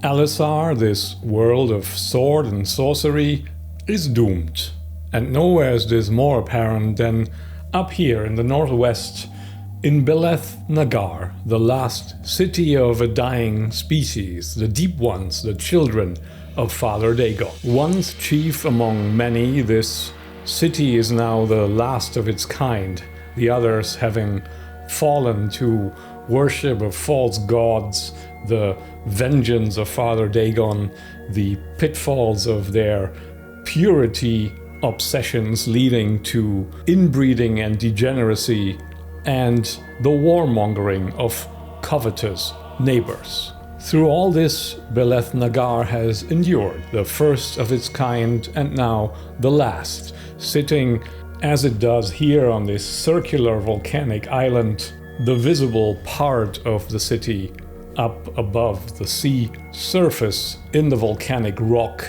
Alissar, this world of sword and sorcery, is doomed. And nowhere is this more apparent than up here in the northwest, in Beleth-Nagar, the last city of a dying species, the Deep Ones, the children of Father Dagon. Once chief among many, this city is now the last of its kind, the others having fallen to worship of false gods, the vengeance of Father Dagon, the pitfalls of their purity obsessions leading to inbreeding and degeneracy, and the warmongering of covetous neighbors. Through all this, Beleth-Nagar has endured, the first of its kind and now the last, sitting as it does here on this circular volcanic island, the visible part of the city up above the sea surface in the volcanic rock,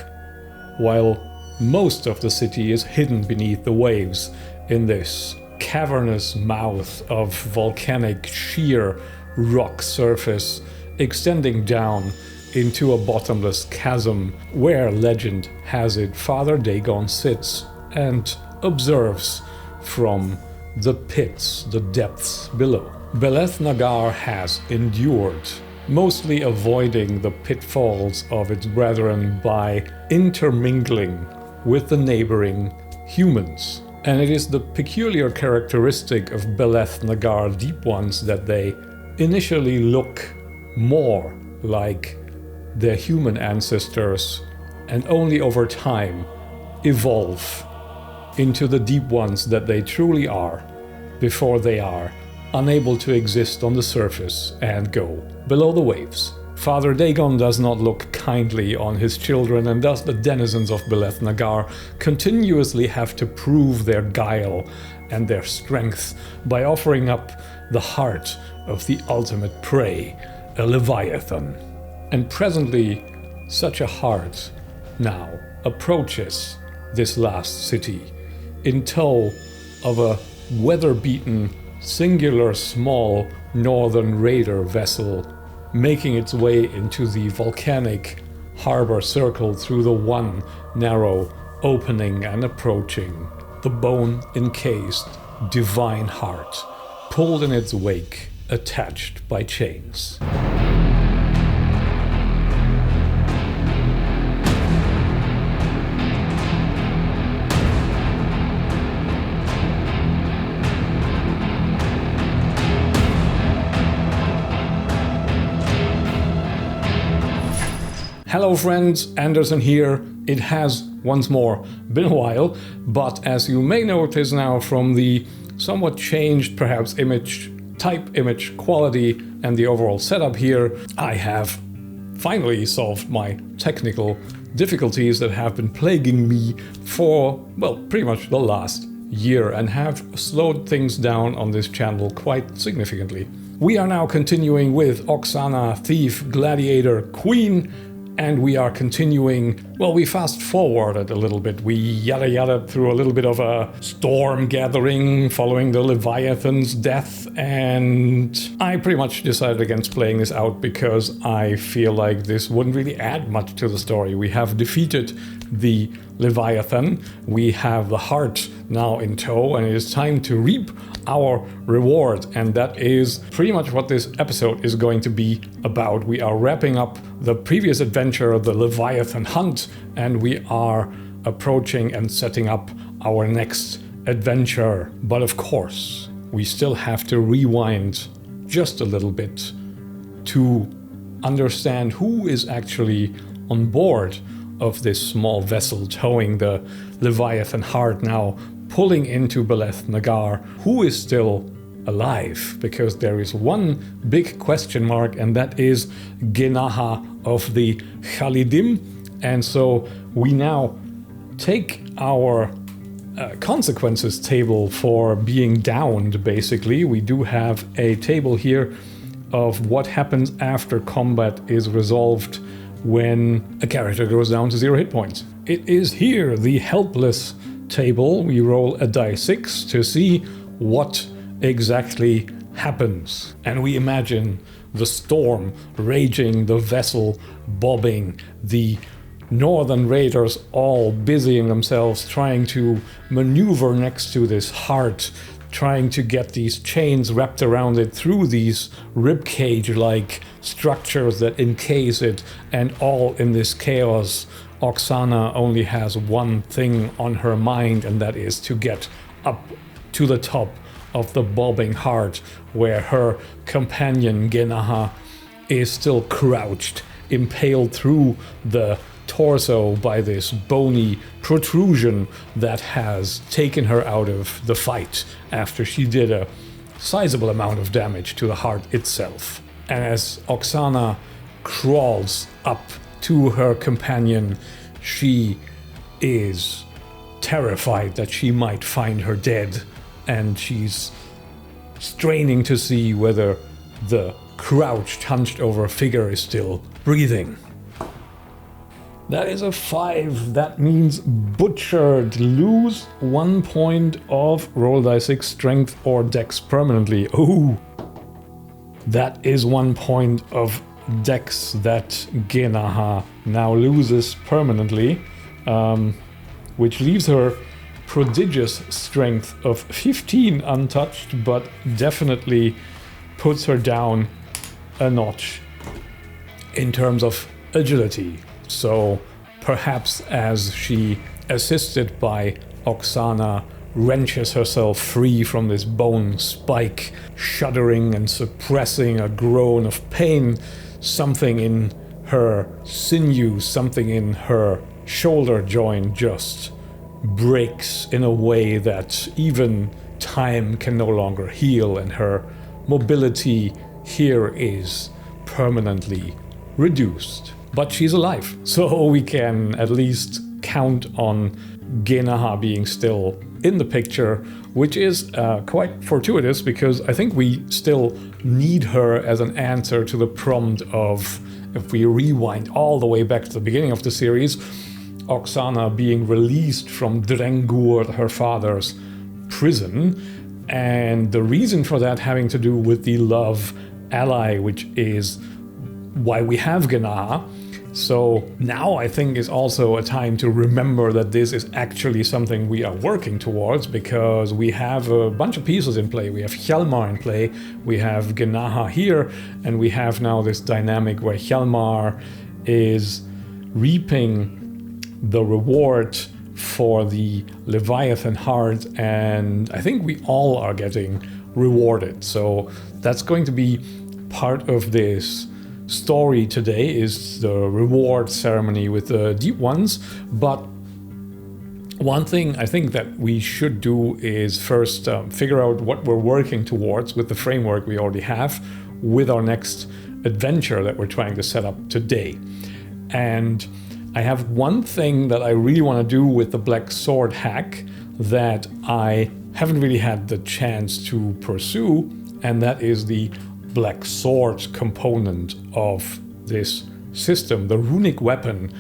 while most of the city is hidden beneath the waves in this cavernous mouth of volcanic sheer rock surface extending down into a bottomless chasm where, legend has it, Father Dagon sits and observes from the pits, the depths below. Beleth-Nagar has endured, mostly avoiding the pitfalls of its brethren by intermingling with the neighboring humans. And it is the peculiar characteristic of Beleth-Nagar Deep Ones that they initially look more like their human ancestors and only over time evolve into the Deep Ones that they truly are before they are unable to exist on the surface and go below the waves. Father Dagon does not look kindly on his children, and thus the denizens of Beleth-Nagar continuously have to prove their guile and their strength by offering up the heart of the ultimate prey, a leviathan. And presently, such a heart now approaches this last city in tow of a weather-beaten, singular small northern raider vessel making its way into the volcanic harbor circle through the one narrow opening and approaching the bone-encased divine heart, pulled in its wake, attached by chains. Hello friends, Anderson here. It has once more been a while, but as you may notice now from the somewhat changed perhaps image quality and the overall setup here, I have finally solved my technical difficulties that have been plaguing me for, well, pretty much the last year and have slowed things down on this channel quite significantly. We are now continuing with Oksana, Thief, Gladiator, Queen, and we are continuing, well, we fast forwarded a little bit. We yada through a little bit of a storm gathering following the Leviathan's death, and I pretty much decided against playing this out because I feel like this wouldn't really add much to the story. We have defeated the Leviathan, we have the heart now in tow, and it is time to reap our reward, and that is pretty much what this episode is going to be about. We are wrapping up the previous adventure of the Leviathan hunt, and we are approaching and setting up our next adventure. But of course, we still have to rewind just a little bit to understand who is actually on board of this small vessel towing the Leviathan heart now pulling into Beleth-Nagar. Who is still alive? Because there is one big question mark, and that is Genaha of the Khalidim. And so we now take our consequences table for being downed, basically. We do have a table here of what happens after combat is resolved when a character goes down to 0 hit points. It is here, the helpless table. We roll a die 6 to see what exactly happens. And we imagine the storm raging, the vessel bobbing, the northern raiders all busying themselves trying to maneuver next to this heart, trying to get these chains wrapped around it through these ribcage-like structures that encase it, and all in this chaos. Oksana only has one thing on her mind, and that is to get up to the top of the bobbing heart, where her companion Genaha is still crouched, impaled through the torso by this bony protrusion that has taken her out of the fight after she did a sizable amount of damage to the heart itself. And as Oksana crawls up to her companion, she is terrified that she might find her dead, and she's straining to see whether the crouched, hunched over figure is still breathing. That is a 5. That means butchered. Lose 1 point of roll die 6 strength or dex permanently. Ooh! That is 1 point of dex that Genaha now loses permanently, which leaves her prodigious strength of 15 untouched, but definitely puts her down a notch in terms of agility. So perhaps as she, assisted by Oksana, wrenches herself free from this bone spike, shuddering and suppressing a groan of pain, something in her sinew, something in her shoulder joint just breaks in a way that even time can no longer heal, and her mobility here is permanently reduced. But she's alive, so we can at least count on Genaha being still in the picture, which is quite fortuitous because I think we still need her as an answer to the prompt of, if we rewind all the way back to the beginning of the series, Oksana being released from Drengur, her father's prison, and the reason for that having to do with the love ally, which is why we have Genaha. So now I think is also a time to remember that this is actually something we are working towards, because we have a bunch of pieces in play. We have Hjalmar in play, we have Genaha here, and we have now this dynamic where Hjalmar is reaping the reward for the Leviathan heart, and I think we all are getting rewarded. So that's going to be part of this story today, is the reward ceremony with the Deep Ones. But one thing I think that we should do is first figure out what we're working towards with the framework we already have with our next adventure that we're trying to set up today. And I have one thing that I really want to do with the Black Sword hack that I haven't really had the chance to pursue, and that is the Black Sword component of this system, the runic weapon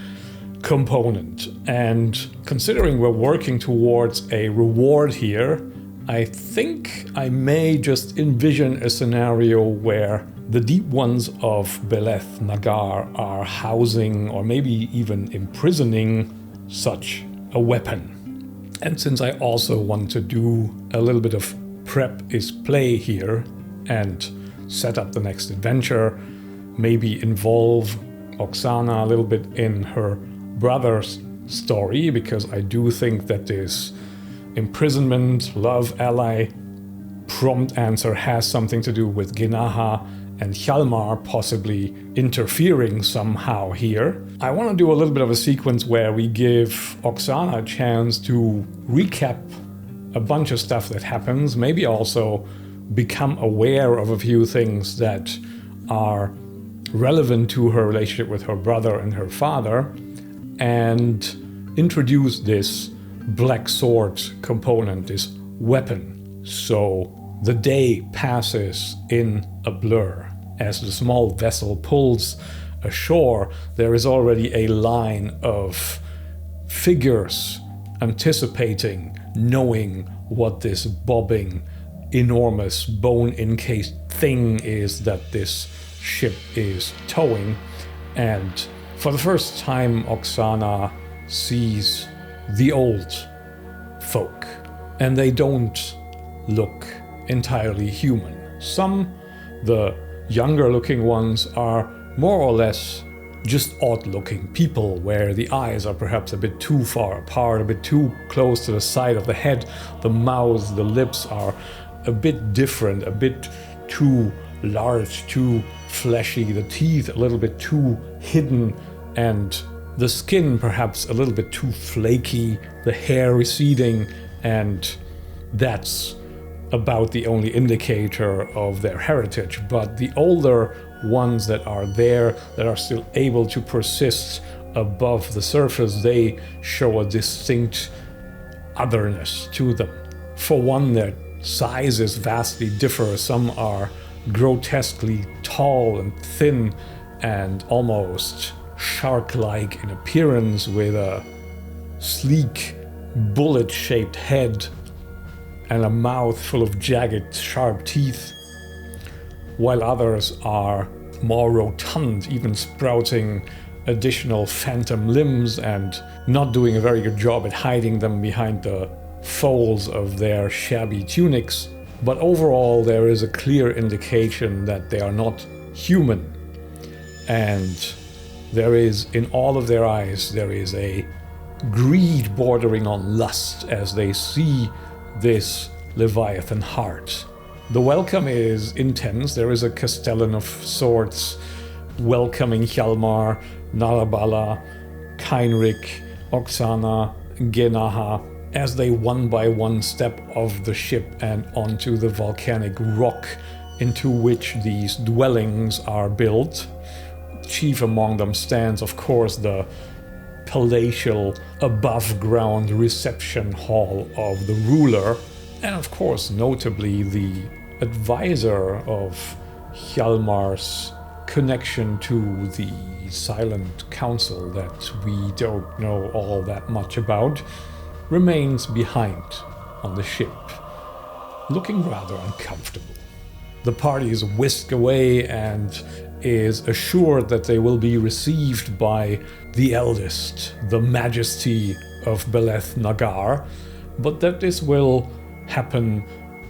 component. And considering we're working towards a reward here, I think I may just envision a scenario where the Deep Ones of Beleth-Nagar are housing or maybe even imprisoning such a weapon. And since I also want to do a little bit of prep is play here and set up the next adventure, maybe involve Oksana a little bit in her brother's story, because I do think that this imprisonment, love ally, prompt answer has something to do with Genaha and Hjalmar possibly interfering somehow here. I want to do a little bit of a sequence where we give Oksana a chance to recap a bunch of stuff that happens, maybe also become aware of a few things that are relevant to her relationship with her brother and her father, and introduce this Black Sword component, this weapon. So the day passes in a blur. As the small vessel pulls ashore, there is already a line of figures anticipating, knowing what this bobbing, enormous bone-encased thing is that this ship is towing. And for the first time, Oksana sees the old folk, and they don't look entirely human. Some, the younger looking ones, are more or less just odd-looking people, where the eyes are perhaps a bit too far apart, a bit too close to the side of the head. The mouth, the lips are a bit different, a bit too large, too fleshy, the teeth a little bit too hidden, and the skin perhaps a little bit too flaky, the hair receding, and that's about the only indicator of their heritage. But the older ones that are there, that are still able to persist above the surface, they show a distinct otherness to them. For one, their sizes vastly differ. Some are grotesquely tall and thin and almost shark-like in appearance, with a sleek, bullet-shaped head and a mouth full of jagged, sharp teeth, while others are more rotund, even sprouting additional phantom limbs and not doing a very good job at hiding them behind the folds of their shabby tunics. But overall, there is a clear indication that they are not human. And there is, in all of their eyes, there is a greed bordering on lust as they see this leviathan heart. The welcome is intense. There is a castellan of sorts welcoming Hjalmar, Narabala, Keinrich, Oksana, Genaha, as they one by one step off the ship and onto the volcanic rock into which these dwellings are built. Chief among them stands, of course, the palatial above-ground reception hall of the ruler, and of course, notably, the advisor of Hjalmar's connection to the silent council that we don't know all that much about, remains behind on the ship, looking rather uncomfortable. The party is whisked away and is assured that they will be received by the eldest, the majesty of Beleth-Nagar, but that this will happen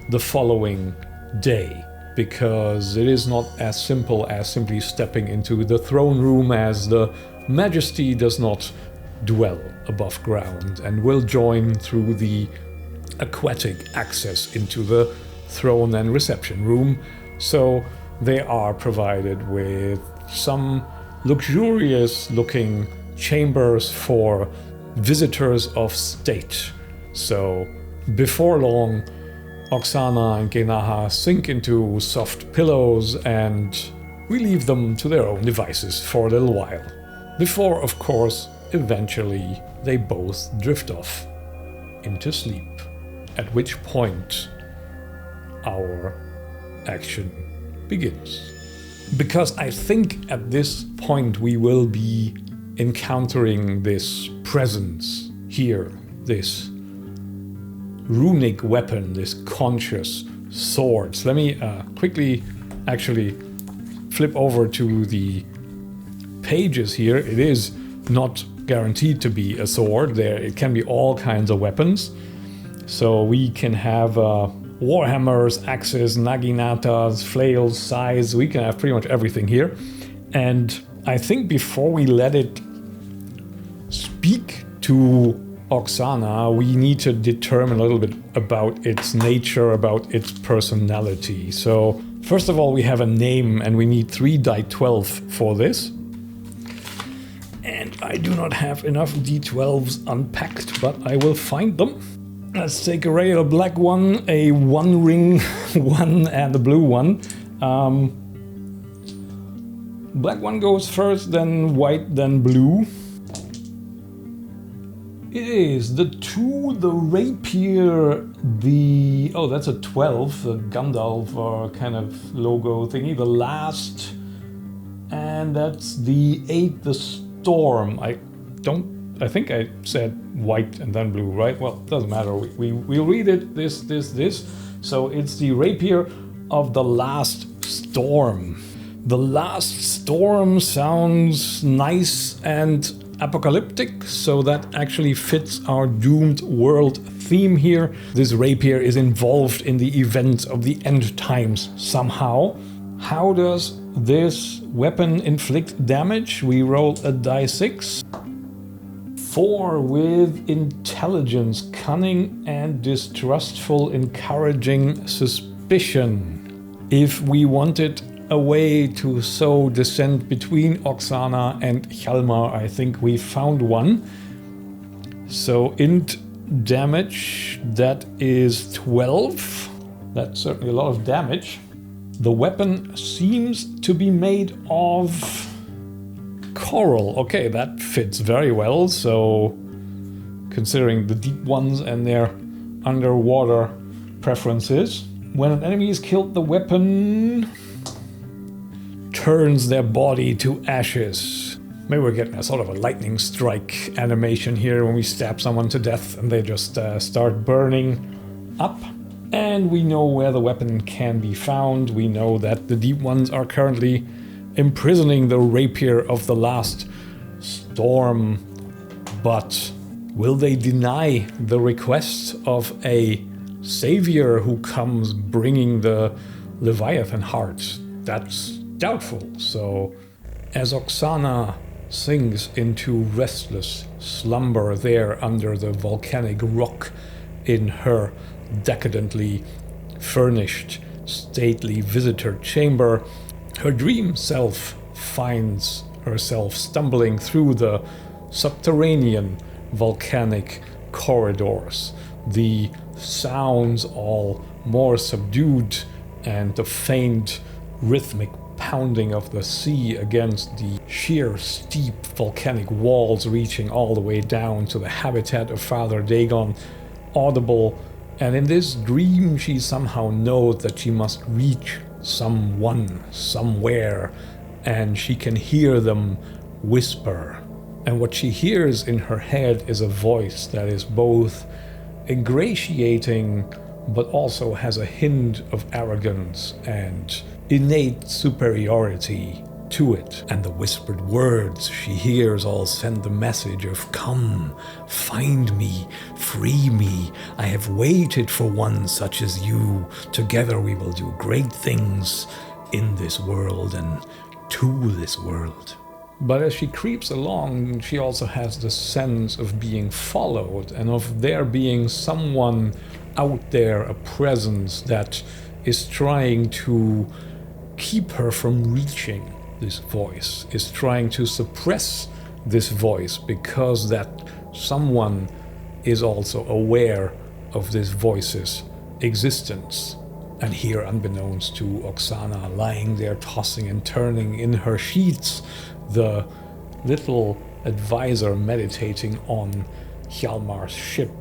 the following day, because it is not as simple as simply stepping into the throne room, as the majesty does not dwell above ground and will join through the aquatic access into the throne and reception room. So they are provided with some luxurious looking chambers for visitors of state. So before long, Oksana and Genaha sink into soft pillows and we leave them to their own devices for a little while. Before, of course, eventually they both drift off into sleep, at which point our action begins. Because I think at this point we will be encountering this presence here, this runic weapon, this conscious sword. So let me quickly actually flip over to the pages here. It is not guaranteed to be a sword. It can be all kinds of weapons. So we can have warhammers, axes, naginatas, flails, scythes. We can have pretty much everything here. And I think before we let it speak to Oksana, we need to determine a little bit about its nature, about its personality. So first of all, we have a name and we need 3 die 12 for this. And I do not have enough d12s unpacked, but I will find them. Let's take a regular black one, a 1-ring one, and a blue one. Black one goes first, then white, then blue. It is the 2, the rapier, the... Oh, that's a 12, the Gandalf kind of logo thingy. The last, and that's the 8, the storm. I think I said white and then blue, right? Well, doesn't matter. We'll read it, this. So it's the rapier of the last storm. The last storm sounds nice and apocalyptic, so that actually fits our doomed world theme here. This rapier is involved in the events of the end times somehow. How does this weapon inflict damage? We roll a die 6. 4 with intelligence, cunning and distrustful, encouraging suspicion. If we wanted a way to sow dissent between Oksana and Hjalmar, I think we found one. So int damage, that is 12. That's certainly a lot of damage. The weapon seems to be made of coral. Okay, that fits very well. So considering the deep ones and their underwater preferences. When an enemy is killed, the weapon turns their body to ashes. Maybe we're getting a sort of a lightning strike animation here when we stab someone to death and they just start burning up. And we know where the weapon can be found. We know that the deep ones are currently imprisoning the rapier of the last storm. But will they deny the request of a savior who comes bringing the leviathan heart? That's doubtful. So as Oksana sinks into restless slumber there under the volcanic rock in her decadently furnished stately visitor chamber, her dream self finds herself stumbling through the subterranean volcanic corridors, the sounds all more subdued and the faint rhythmic pounding of the sea against the sheer steep volcanic walls reaching all the way down to the habitat of Father Dagon audible. And in this dream she somehow knows that she must reach someone somewhere, and she can hear them whisper. And what she hears in her head is a voice that is both ingratiating but also has a hint of arrogance and innate superiority to it. And the whispered words she hears all send the message of, "Come, find me, free me. I have waited for one such as you. Together we will do great things in this world and to this world." But as she creeps along, she also has the sense of being followed and of there being someone out there, a presence that is trying to keep her from reaching this voice, is trying to suppress this voice, because that someone is also aware of this voice's existence. And here, unbeknownst to Oksana, lying there tossing and turning in her sheets, the little advisor meditating on Hjalmar's ship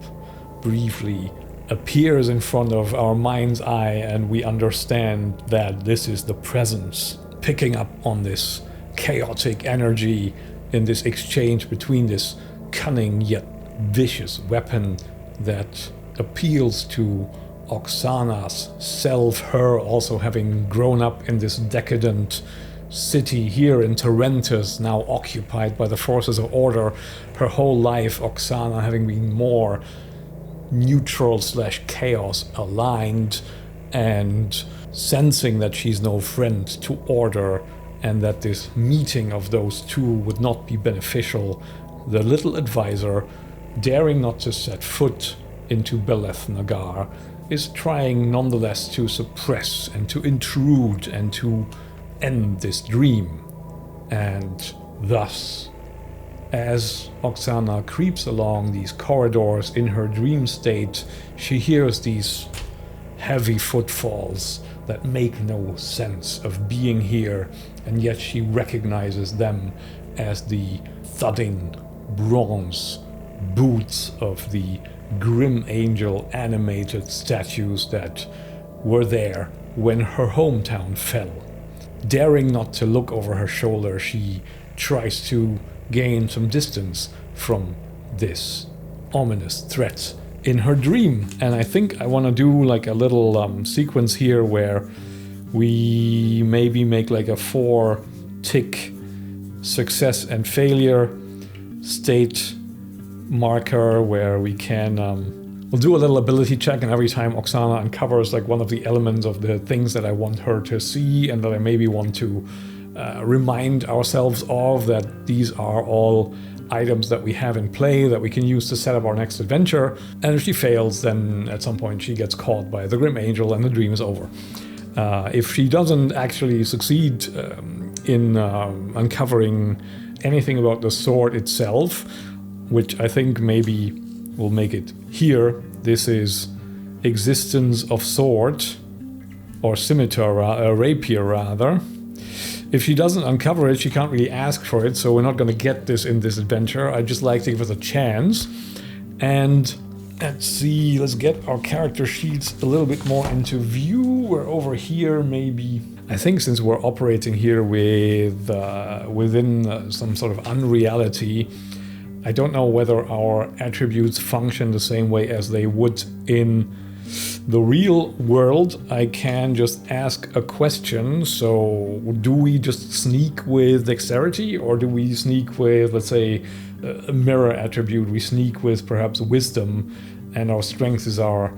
briefly appears in front of our mind's eye, and we understand that this is the presence picking up on this chaotic energy in this exchange between this cunning yet vicious weapon that appeals to Oksana's self, her also having grown up in this decadent city here in Tarentus, now occupied by the forces of order. Her whole life, Oksana having been more neutral/chaos aligned, and sensing that she's no friend to order and that this meeting of those two would not be beneficial, the little advisor, daring not to set foot into Beleth-Nagar, is trying nonetheless to suppress and to intrude and to end this dream. And thus, as Oksana creeps along these corridors in her dream state, she hears these heavy footfalls that make no sense of being here, and yet she recognizes them as the thudding bronze boots of the grim angel animated statues that were there when her hometown fell. Daring not to look over her shoulder, she tries to gain some distance from this ominous threat in her dream. And I think I want to do like a little sequence here where we maybe make like a 4-tick success and failure state marker where we can we'll do a little ability check, and every time Oksana uncovers like one of the elements of the things that I want her to see and that I maybe want to remind ourselves of, that these are all items that we have in play that we can use to set up our next adventure. And if she fails, then at some point she gets caught by the Grim Angel and the dream is over. If she doesn't actually succeed in uncovering anything about the sword itself, which I think maybe will make it here, this is existence of sword, or scimitar, rapier rather. If she doesn't uncover it, she can't really ask for it, so we're not going to get this in this adventure. I just like to give it a chance. And let's see, let's get our character sheets a little bit more into view. We're over here, maybe. I think since we're operating here with within some sort of unreality, I don't know whether our attributes function the same way as they would in the real world. I can just ask a question. So do we just sneak with dexterity, or do we sneak with, let's say, a mirror attribute? We sneak with perhaps wisdom, and our strength is our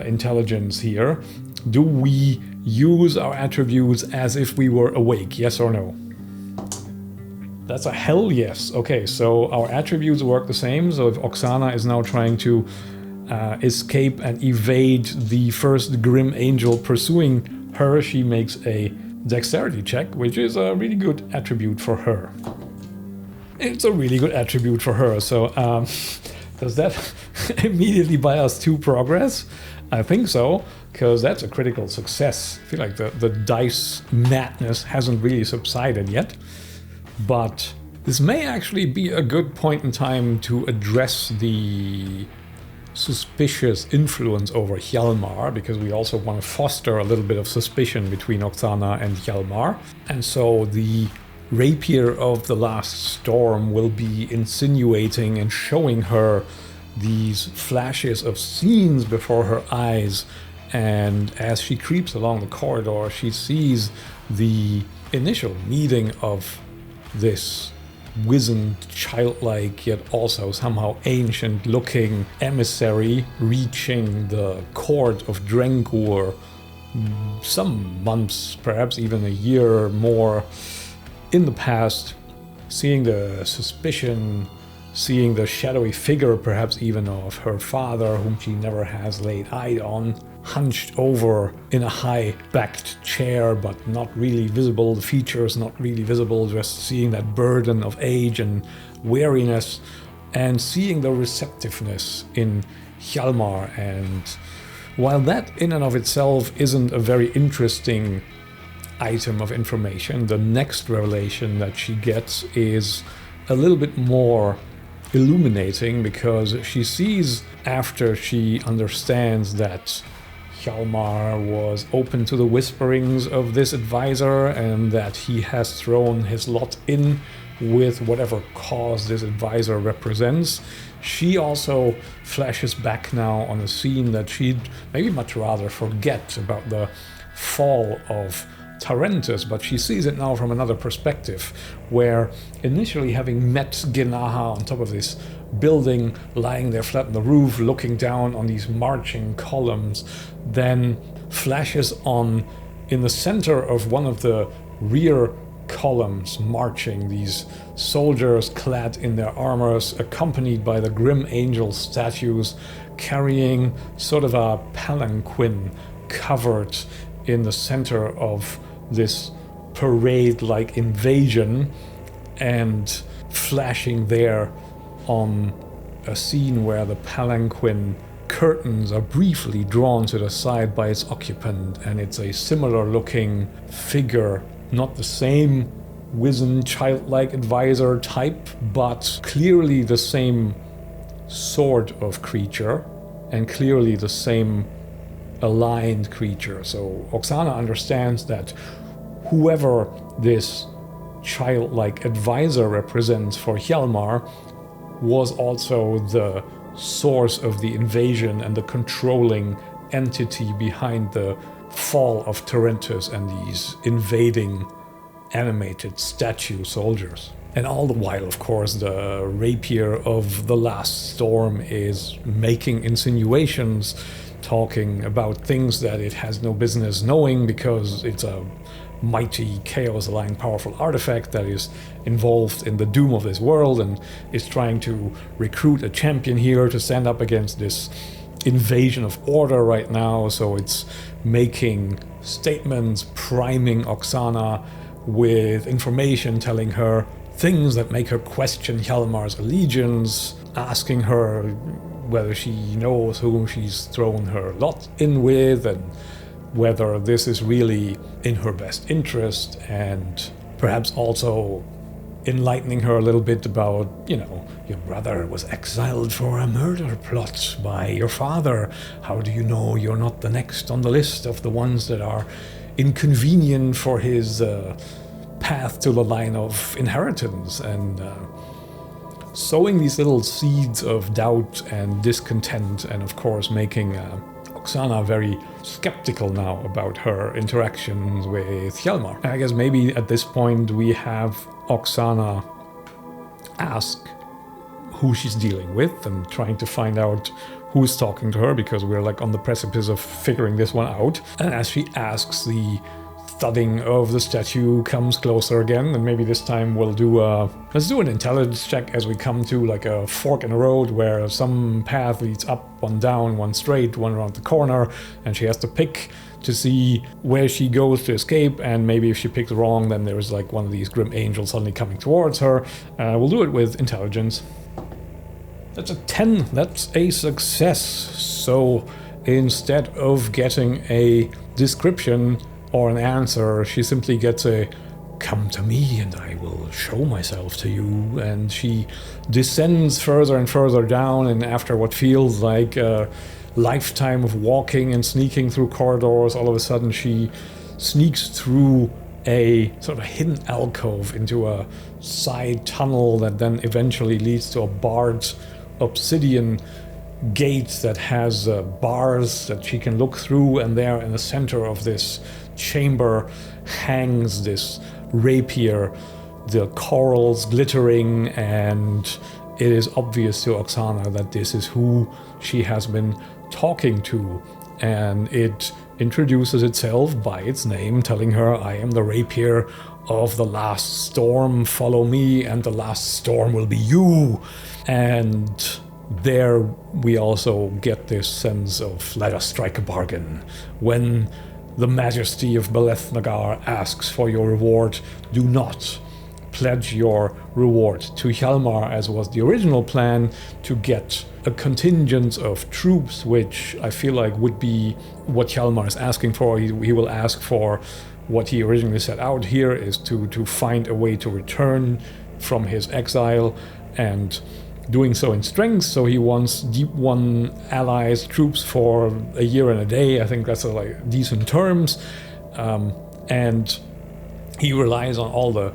intelligence here. Do we use our attributes as if we were awake? Yes or no? That's a hell yes. Okay, so our attributes work the same. So if Oksana is now trying to escape and evade the first Grim Angel pursuing her, she makes a dexterity check, which is a really good attribute for her. It's a really good attribute for her. So does that immediately buy us 2 progress? I think so, because that's a critical success. I feel like the dice madness hasn't really subsided yet. But this may actually be a good point in time to address the suspicious influence over Hjalmar, because we also want to foster a little bit of suspicion between Oksana and Hjalmar. And so the rapier of the last storm will be insinuating and showing her these flashes of scenes before her eyes. And as she creeps along the corridor, she sees the initial meeting of this wizened, childlike, yet also somehow ancient-looking emissary reaching the court of Drengur some months, perhaps even a year or more in the past, seeing the suspicion, seeing the shadowy figure perhaps even of her father, whom she never has laid eye on, hunched over in a high-backed chair, but not really visible, the features not really visible, just seeing that burden of age and weariness, and seeing the receptiveness in Hjalmar. And while that in and of itself isn't a very interesting item of information, the next revelation that she gets is a little bit more illuminating, because she sees, after she understands that Hjalmar was open to the whisperings of this advisor and that he has thrown his lot in with whatever cause this advisor represents, she also flashes back now on a scene that she'd maybe much rather forget, about the fall of Tarentus, but she sees it now from another perspective, where initially having met Genaha on top of this building, lying there flat on the roof, looking down on these marching columns, then flashes on in the center of one of the rear columns marching, these soldiers clad in their armors, accompanied by the Grim Angel statues, carrying sort of a palanquin covered in the center of this parade-like invasion, and flashing there on a scene where the palanquin curtains are briefly drawn to the side by its occupant, and it's a similar looking figure, not the same wizened childlike advisor type, but clearly the same sort of creature, and clearly the same aligned creature. So Oksana understands that whoever this childlike advisor represents for Hjalmar was also the source of the invasion and the controlling entity behind the fall of Tarentus and these invading animated statue soldiers. And all the while, of course, the rapier of the last storm is making insinuations, talking about things that it has no business knowing because it's a mighty, chaos-aligned, powerful artifact that is involved in the doom of this world and is trying to recruit a champion here to stand up against this invasion of order right now. So it's making statements, priming Oksana with information, telling her things that make her question Hjalmar's allegiance, asking her whether she knows whom she's thrown her lot in with and whether this is really in her best interest, and perhaps also enlightening her a little bit about, your brother was exiled for a murder plot by your father. How do you know you're not the next on the list of the ones that are inconvenient for his path to the line of inheritance? And sowing these little seeds of doubt and discontent, and of course making Oksana very skeptical now about her interactions with Hjalmar. And I guess maybe at this point we have Oksana ask who she's dealing with and trying to find out who's talking to her, because we're like on the precipice of figuring this one out. And as she asks, the thudding of the statue comes closer again, and maybe this time we'll let's do an intelligence check as we come to like a fork in the road where some path leads up, one down, one straight, one around the corner, and she has to pick to see where she goes to escape. And maybe if she picks wrong, then there's like one of these grim angels suddenly coming towards her. We'll do it with intelligence. That's a 10. That's a success. So instead of getting a description or an answer, she simply gets a "come to me and I will show myself to you," and she descends further and further down, and after what feels like a lifetime of walking and sneaking through corridors, all of a sudden she sneaks through a sort of hidden alcove into a side tunnel that then eventually leads to a barred obsidian gate that has bars that she can look through, and there in the center of this chamber hangs this rapier, the corals glittering, and it is obvious to Oksana that this is who she has been talking to, and it introduces itself by its name, telling her, "I am the rapier of the last storm, follow me and the last storm will be you." And there we also get this sense of let us strike a bargain. When the majesty of Beleth-Nagar asks for your reward, do not pledge your reward to Hjalmar, as was the original plan, to get a contingent of troops, which I feel like would be what Hjalmar is asking for. He will ask for what he originally set out here, is to find a way to return from his exile, and doing so in strength. So he wants Deep One allies, troops for a year and a day. I think that's like decent terms. And he relies on all the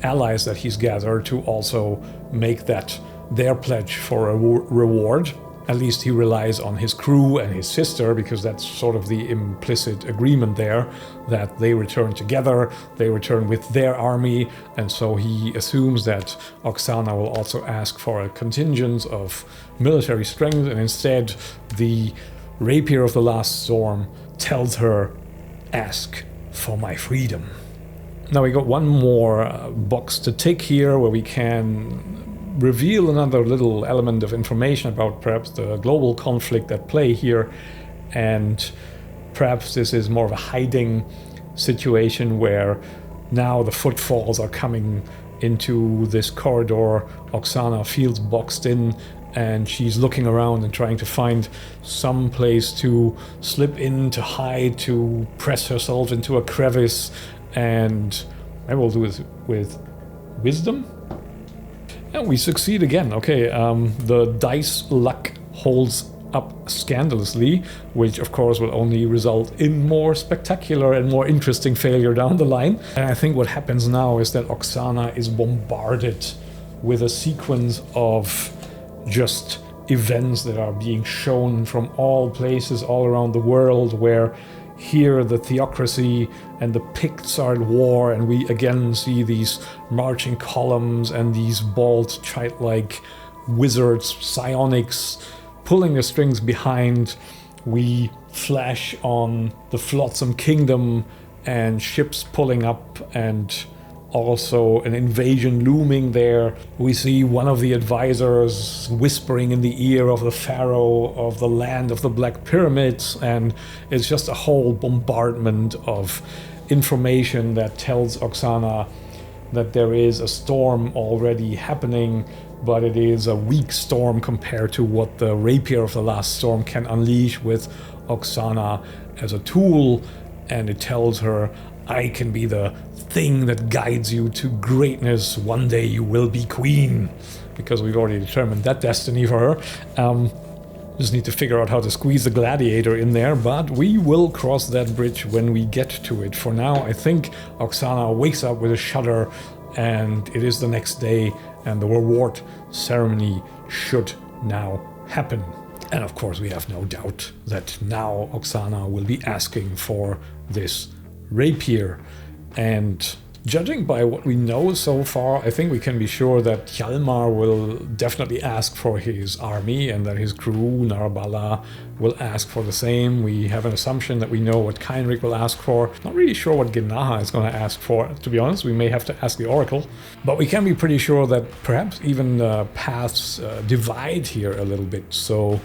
allies that he's gathered to also make that their pledge for a reward. At least he relies on his crew and his sister, because that's sort of the implicit agreement there, that they return together, they return with their army, and so he assumes that Oksana will also ask for a contingent of military strength, and instead the rapier of the last storm tells her, "Ask for my freedom." Now we got one more box to tick here, where we can reveal another little element of information about perhaps the global conflict at play here, and perhaps this is more of a hiding situation where now the footfalls are coming into this corridor. Oksana feels boxed in, and she's looking around and trying to find some place to slip in, to hide, to press herself into a crevice, and maybe we'll do it with wisdom. And we succeed again. Okay, the dice luck holds up scandalously, which of course will only result in more spectacular and more interesting failure down the line. And I think what happens now is that Oksana is bombarded with a sequence of just events that are being shown from all places all around the world, where hear the theocracy and the Picts are at war, and we again see these marching columns and these bald childlike wizards, psionics, pulling the strings behind. We flash on the Flotsam Kingdom and ships pulling up, and also an invasion looming there. We see one of the advisors whispering in the ear of the pharaoh of the land of the Black Pyramids, and it's just a whole bombardment of information that tells Oksana that there is a storm already happening, but it is a weak storm compared to what the rapier of the last storm can unleash with Oksana as a tool. And it tells her, I can be the thing that guides you to greatness. One day you will be queen. Because we've already determined that destiny for her. Just need to figure out how to squeeze the gladiator in there, but we will cross that bridge when we get to it. For now, I think Oksana wakes up with a shudder, and it is the next day, and the reward ceremony should now happen. And of course, we have no doubt that now Oksana will be asking for this rapier. And judging by what we know so far, I think we can be sure that Hjalmar will definitely ask for his army, and that his crew, Narabala, will ask for the same. We have an assumption that we know what Keinrik will ask for. Not really sure what Genaha is going to ask for, to be honest. We may have to ask the Oracle. But we can be pretty sure that perhaps even the paths divide here a little bit. So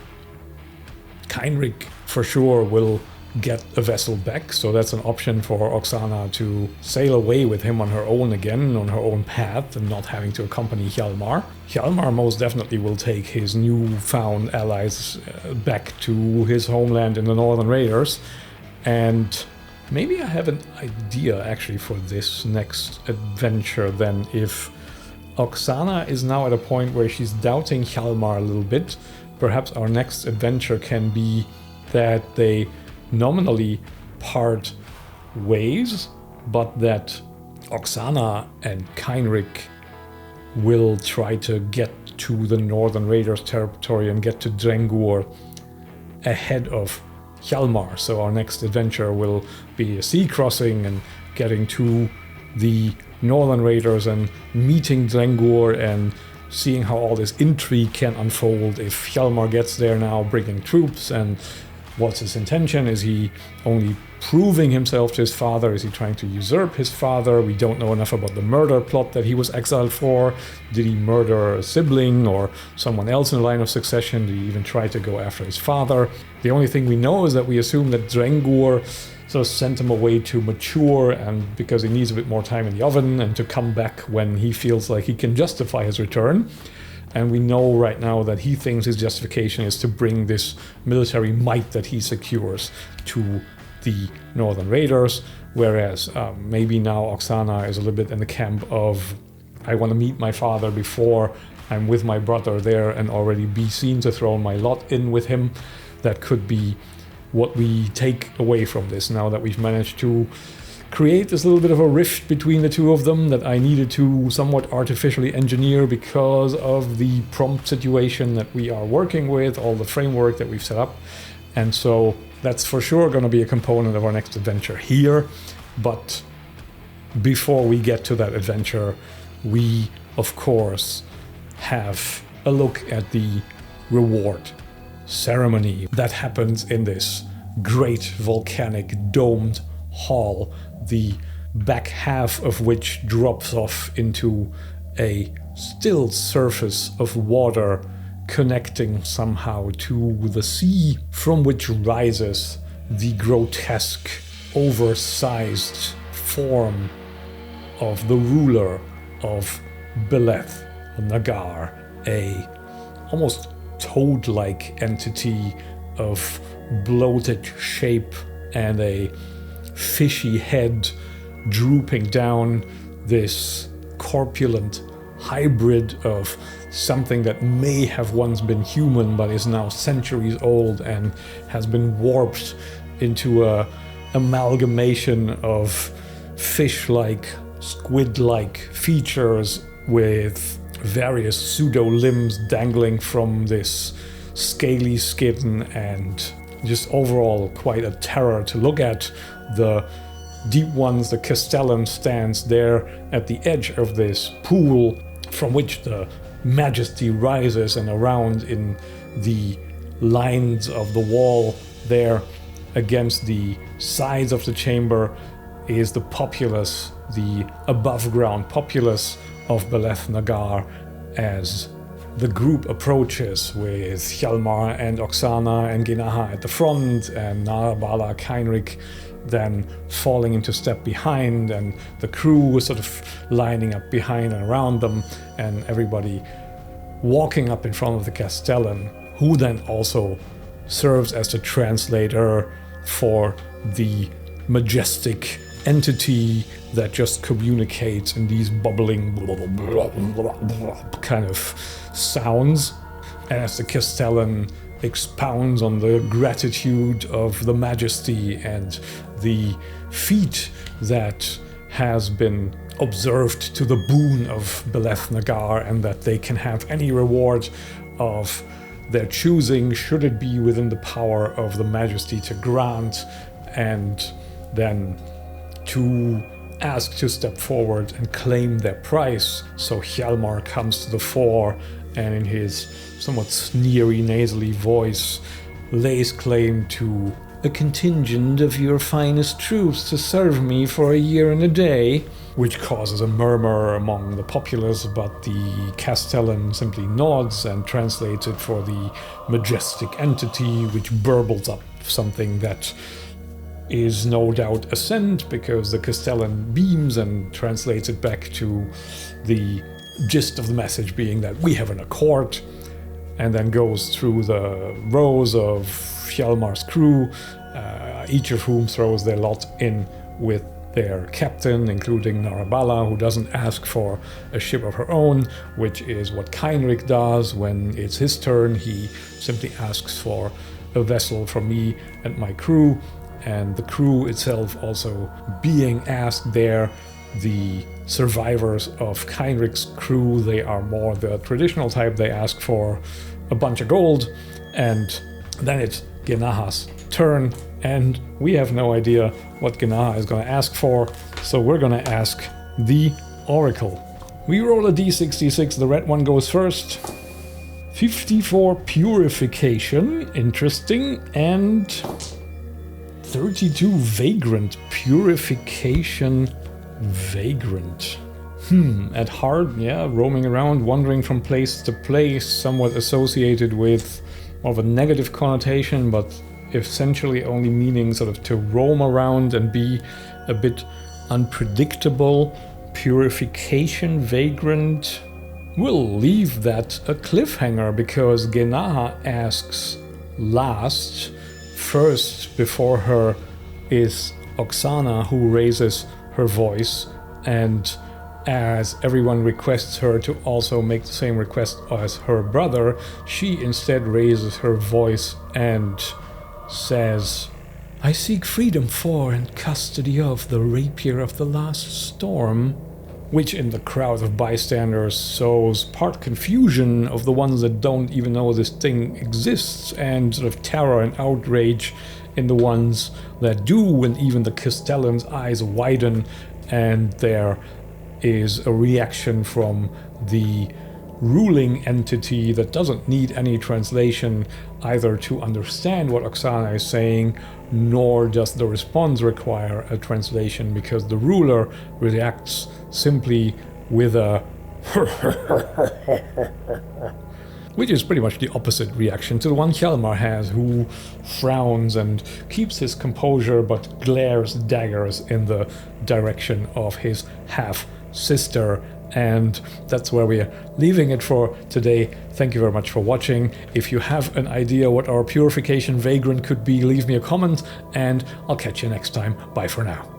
Keinrik for sure will get a vessel back, so that's an option for Oksana to sail away with him on her own again, on her own path, and not having to accompany Hjalmar. Hjalmar most definitely will take his newfound allies back to his homeland in the Northern Raiders, and maybe I have an idea actually for this next adventure then. If Oksana is now at a point where she's doubting Hjalmar a little bit, perhaps our next adventure can be that they nominally part ways, but that Oksana and Keinrik will try to get to the Northern Raiders territory and get to Drengur ahead of Hjalmar. So our next adventure will be a sea crossing and getting to the Northern Raiders and meeting Drengur and seeing how all this intrigue can unfold. If Hjalmar gets there now bringing troops, and what's his intention? Is he only proving himself to his father? Is he trying to usurp his father? We don't know enough about the murder plot that he was exiled for. Did he murder a sibling or someone else in the line of succession? Did he even try to go after his father? The only thing we know is that we assume that Drengur sort of sent him away to mature, and because he needs a bit more time in the oven, and to come back when he feels like he can justify his return. And we know right now that he thinks his justification is to bring this military might that he secures to the Northern Raiders, whereas maybe now Oksana is a little bit in the camp of, I want to meet my father before I'm with my brother there and already be seen to throw my lot in with him. That could be what we take away from this, now that we've managed to create this little bit of a rift between the two of them that I needed to somewhat artificially engineer because of the prompt situation that we are working with, all the framework that we've set up. And so that's for sure going to be a component of our next adventure here. But before we get to that adventure, we of course have a look at the reward ceremony that happens in this great volcanic domed hall, the back half of which drops off into a still surface of water connecting somehow to the sea, from which rises the grotesque, oversized form of the ruler of Beleth-Nagar, a almost toad-like entity of bloated shape and a fishy head drooping down, this corpulent hybrid of something that may have once been human but is now centuries old and has been warped into a amalgamation of fish-like, squid-like features with various pseudo limbs dangling from this scaly skin and just overall quite a terror to look at. The Deep Ones, the Castellan, stands there at the edge of this pool from which the majesty rises, and around in the lines of the wall there against the sides of the chamber is the populace, the above-ground populace of Beleth-Nagar, as the group approaches, with Hjalmar and Oksana and Genaha at the front, and Narabala, Heinrich then falling into step behind, and the crew sort of lining up behind and around them, and everybody walking up in front of the Castellan, who then also serves as the translator for the majestic entity that just communicates in these bubbling kind of sounds, as the Castellan expounds on the gratitude of the majesty and the feat that has been observed to the boon of Beleth-Nagar, and that they can have any reward of their choosing, should it be within the power of the majesty to grant, and then to ask to step forward and claim their prize. So Hjalmar comes to the fore, and in his somewhat sneery, nasally voice lays claim to a contingent of your finest troops to serve me for a year and a day, which causes a murmur among the populace, but the Castellan simply nods and translates it for the majestic entity, which burbles up something that is no doubt assent, because the Castellan beams and translates it back to the gist of the message being that we have an accord, and then goes through the rows of Hjalmar's crew, each of whom throws their lot in with their captain, including Narabala, who doesn't ask for a ship of her own, which is what Heinrich does when it's his turn. He simply asks for a vessel from me and my crew, and the crew itself also being asked there. The survivors of Heinrich's crew, they are more the traditional type. They ask for a bunch of gold, and then it's Genaha's turn, and we have no idea what Genaha is going to ask for, so we're going to ask the Oracle. We roll a d66, the red one goes first. 54 purification, interesting, and 32 vagrant. Purification vagrant. At heart, yeah, roaming around, wandering from place to place, somewhat associated with more of a negative connotation, but essentially only meaning sort of to roam around and be a bit unpredictable. Purification vagrant. We'll leave that a cliffhanger, because Genaha asks last. First, before her, is Oksana, who raises her voice, and as everyone requests her to also make the same request as her brother, she instead raises her voice and says, I seek freedom for and custody of the rapier of the last storm, which in the crowd of bystanders sows part confusion of the ones that don't even know this thing exists, and sort of terror and outrage in the ones that do, and even the Castellan's eyes widen, and there is a reaction from the ruling entity that doesn't need any translation either to understand what Oksana is saying, nor does the response require a translation, because the ruler reacts simply with a which is pretty much the opposite reaction to the one Hjalmar has, who frowns and keeps his composure but glares daggers in the direction of his half-sister. And that's where we're leaving it for today. Thank you very much for watching. If you have an idea what our purification vagrant could be, leave me a comment, and I'll catch you next time. Bye for now.